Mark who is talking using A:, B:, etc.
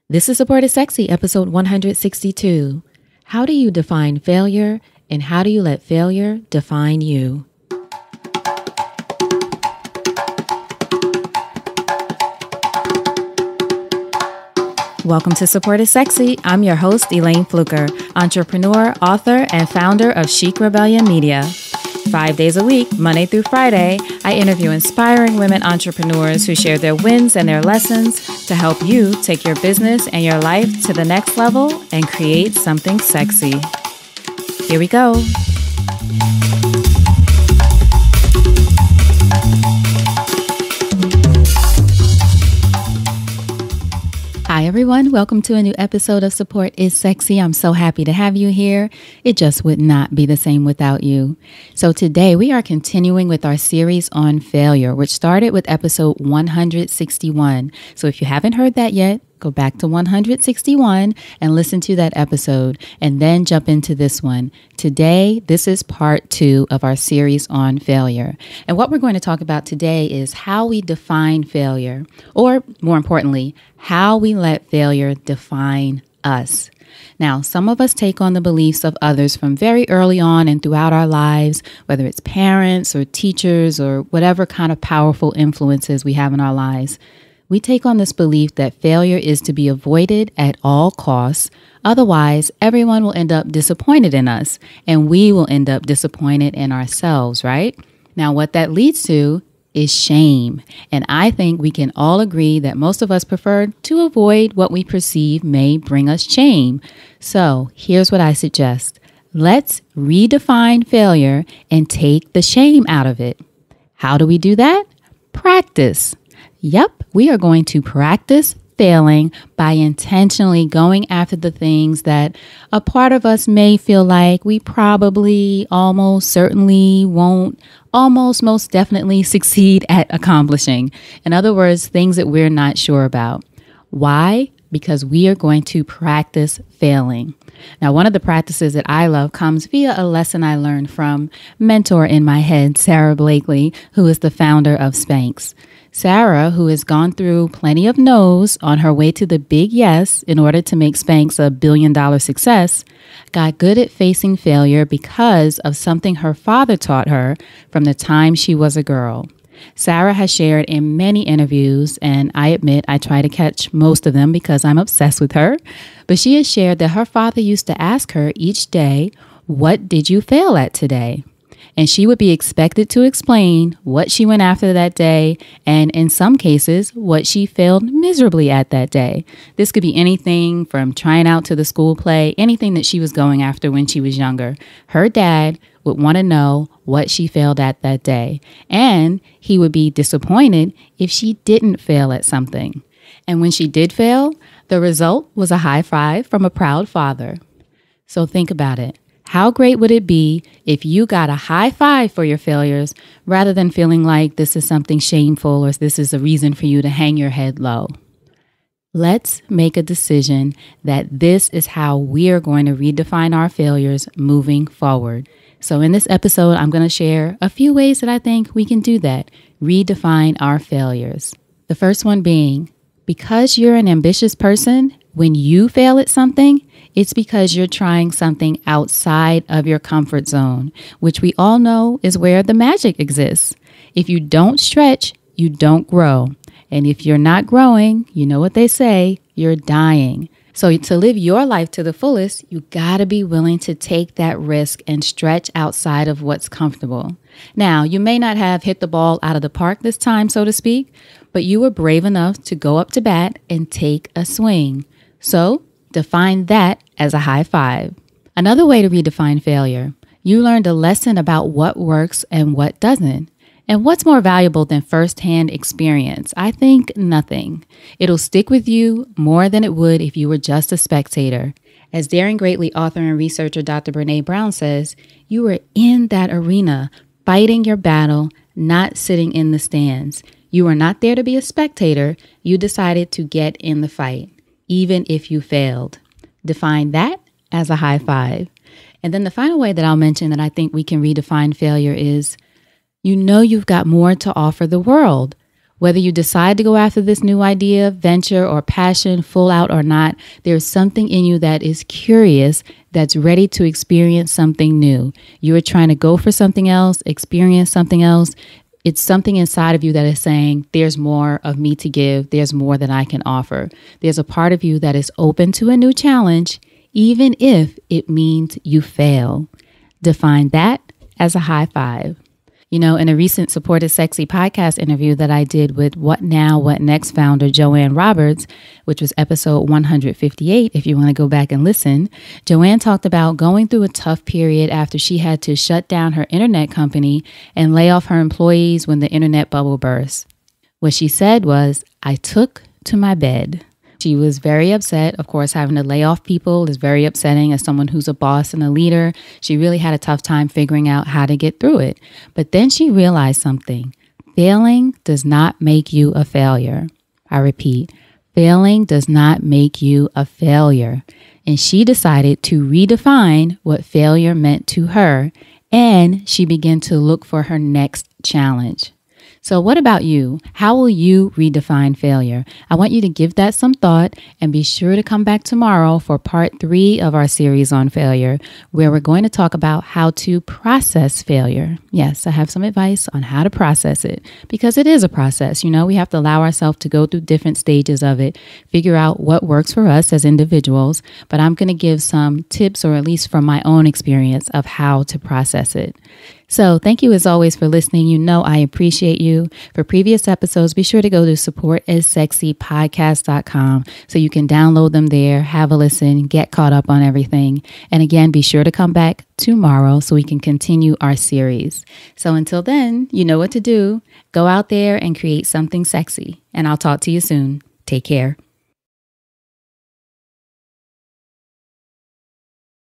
A: This is Support is Sexy, episode 162. How do you define failure, and how do you let failure define you? Welcome to Support is Sexy. I'm your host, Elayne Fluker, entrepreneur, author, and founder of Chic Rebellion Media. 5 days a week, Monday through Friday, I interview inspiring women entrepreneurs who share their wins and their lessons to help you take your business and your life to the next level and create something sexy. Here we go. Hi, everyone. Welcome to a new episode of Support is Sexy. I'm so happy to have you here. It just would not be the same without you. So today we are continuing with our series on failure, which started with episode 161. So if you haven't heard that yet, go back to 161 and listen to that episode and then jump into this one. Today, this is part 2 of our series on failure. And what we're going to talk about today is how we define failure, or more importantly, how we let failure define us. Now, some of us take on the beliefs of others from very early on and throughout our lives, whether it's parents or teachers or whatever kind of powerful influences we have in our lives. We take on this belief that failure is to be avoided at all costs. Otherwise, everyone will end up disappointed in us, and we will end up disappointed in ourselves, right? Now, what that leads to is shame. And I think we can all agree that most of us prefer to avoid what we perceive may bring us shame. So here's what I suggest. Let's redefine failure and take the shame out of it. How do we do that? Practice. Yep, we are going to practice failing by intentionally going after the things that a part of us may feel like we probably, almost certainly won't, most definitely succeed at accomplishing. In other words, things that we're not sure about. Why? Because we are going to practice failing. Now, one of the practices that I love comes via a lesson I learned from mentor in my head, Sarah Blakely, who is the founder of Spanx. Sarah, who has gone through plenty of no's on her way to the big yes in order to make Spanx a billion-dollar success, got good at facing failure because of something her father taught her from the time she was a girl. Sarah has shared in many interviews, and I admit I try to catch most of them because I'm obsessed with her, but she has shared that her father used to ask her each day, "What did you fail at today?" And she would be expected to explain what she went after that day, and in some cases, what she failed miserably at that day. This could be anything from trying out to the school play, anything that she was going after when she was younger. Her dad would want to know what she failed at that day, and he would be disappointed if she didn't fail at something. And when she did fail, the result was a high five from a proud father. So think about it. How great would it be if you got a high five for your failures rather than feeling like this is something shameful or this is a reason for you to hang your head low? Let's make a decision that this is how we are going to redefine our failures moving forward. So in this episode, I'm going to share a few ways that I think we can do that, redefine our failures. The first one being, because you're an ambitious person, when you fail at something, it's because you're trying something outside of your comfort zone, which we all know is where the magic exists. If you don't stretch, you don't grow. And if you're not growing, you know what they say, you're dying. So to live your life to the fullest, you gotta be willing to take that risk and stretch outside of what's comfortable. Now, you may not have hit the ball out of the park this time, so to speak, but you were brave enough to go up to bat and take a swing. So define that as a high five. Another way to redefine failure, you learned a lesson about what works and what doesn't. And what's more valuable than firsthand experience? I think nothing. It'll stick with you more than it would if you were just a spectator. As Daring Greatly author and researcher Dr. Brene Brown says, you were in that arena, fighting your battle, not sitting in the stands. You were not there to be a spectator. You decided to get in the fight, even if you failed. Define that as a high five. And then the final way that I'll mention that I think we can redefine failure is, you know you've got more to offer the world. Whether you decide to go after this new idea, venture, or passion full out or not, there's something in you that is curious, that's ready to experience something new. You are trying to go for something else, experience something else. It's something inside of you that is saying, there's more of me to give. There's more that I can offer. There's a part of you that is open to a new challenge, even if it means you fail. Define that as a high five. You know, in a recent Support is Sexy podcast interview that I did with What Now, What Next founder Joanne Roberts, which was episode 158, if you want to go back and listen, Joanne talked about going through a tough period after she had to shut down her internet company and lay off her employees when the internet bubble burst. What she said was, I took to my bed. She was very upset. Of course, having to lay off people is very upsetting as someone who's a boss and a leader. She really had a tough time figuring out how to get through it. But then she realized something. Failing does not make you a failure. I repeat, failing does not make you a failure. And she decided to redefine what failure meant to her, and she began to look for her next challenge. So what about you? How will you redefine failure? I want you to give that some thought and be sure to come back tomorrow for part 3 of our series on failure, where we're going to talk about how to process failure. Yes, I have some advice on how to process it because it is a process. You know, we have to allow ourselves to go through different stages of it, figure out what works for us as individuals. But I'm going to give some tips, or at least from my own experience, of how to process it. So thank you as always for listening. You know I appreciate you. For previous episodes, be sure to go to supportissexypodcast.com so you can download them there, have a listen, get caught up on everything. And again, be sure to come back tomorrow so we can continue our series. So until then, you know what to do. Go out there and create something sexy. And I'll talk to you soon. Take care.